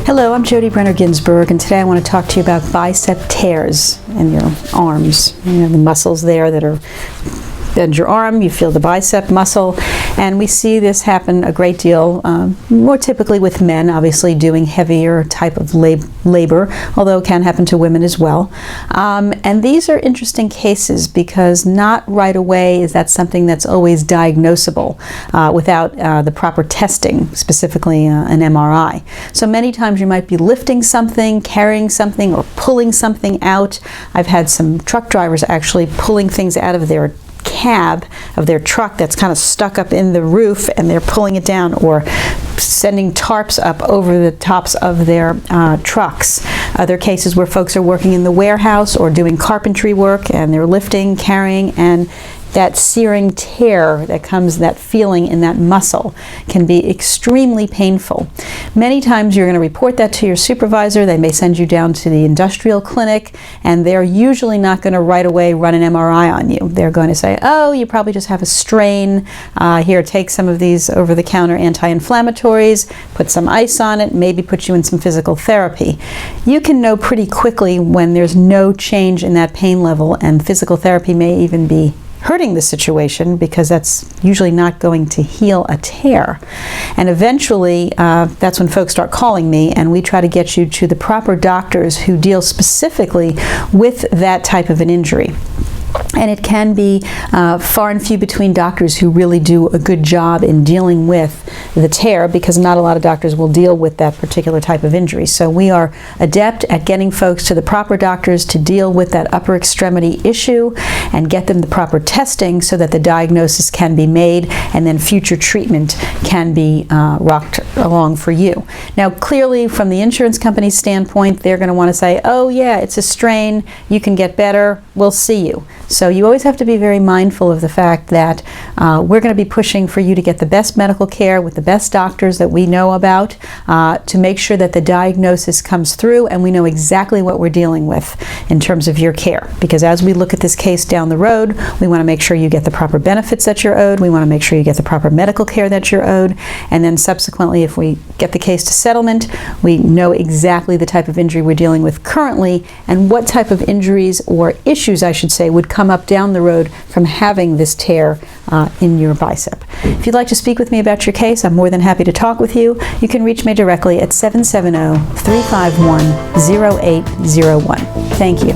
Hello, I'm Jodi Ginsberg, and today I want to talk to you about bicep tears in your arms. You have the muscles there that are bend your arm, you feel the bicep muscle, and we see this happen a great deal, more typically with men, obviously doing heavier type of labor, although it can happen to women as well. And these are interesting cases because not right away is that something that's always diagnosable without the proper testing, specifically an MRI. So many times you might be lifting something, carrying something, or pulling something out. I've had some truck drivers actually pulling things out of their cab of their truck that's kind of stuck up in the roof, and they're pulling it down, or sending tarps up over the tops of their trucks. Other cases where folks are working in the warehouse or doing carpentry work and they're lifting, carrying, and that searing tear that comes, that feeling in that muscle, can be extremely painful. Many times you're going to report that to your supervisor. They may send you down to the industrial clinic, and they're usually not going to right away run an MRI on you. They're going to say, oh, you probably just have a strain. Here, take some of these over-the-counter anti-inflammatories, put some ice on it, maybe put you in some physical therapy. You can know pretty quickly when there's no change in that pain level, and physical therapy may even be hurting the situation, because that's usually not going to heal a tear. And eventually, that's when folks start calling me, and we try to get you to the proper doctors who deal specifically with that type of an injury. And it can be far and few between doctors who really do a good job in dealing with the tear, because not a lot of doctors will deal with that particular type of injury. So we are adept at getting folks to the proper doctors to deal with that upper extremity issue and get them the proper testing so that the diagnosis can be made, and then future treatment can be rocked along for you. Now, clearly, from the insurance company's standpoint, they're going to want to say, oh yeah, it's a strain, you can get better, we'll see you. So you always have to be very mindful of the fact that we're going to be pushing for you to get the best medical care with the best doctors that we know about, to make sure that the diagnosis comes through and we know exactly what we're dealing with in terms of your care. Because as we look at this case down the road, we want to make sure you get the proper benefits that you're owed, we want to make sure you get the proper medical care that you're owed, and then subsequently, if we get the case to settlement, we know exactly the type of injury we're dealing with currently and what type of injuries, or issues I should say, would come up down the road from having this tear in your bicep. If you'd like to speak with me about your case, I'm more than happy to talk with you. You can reach me directly at 770-351-0801. Thank you.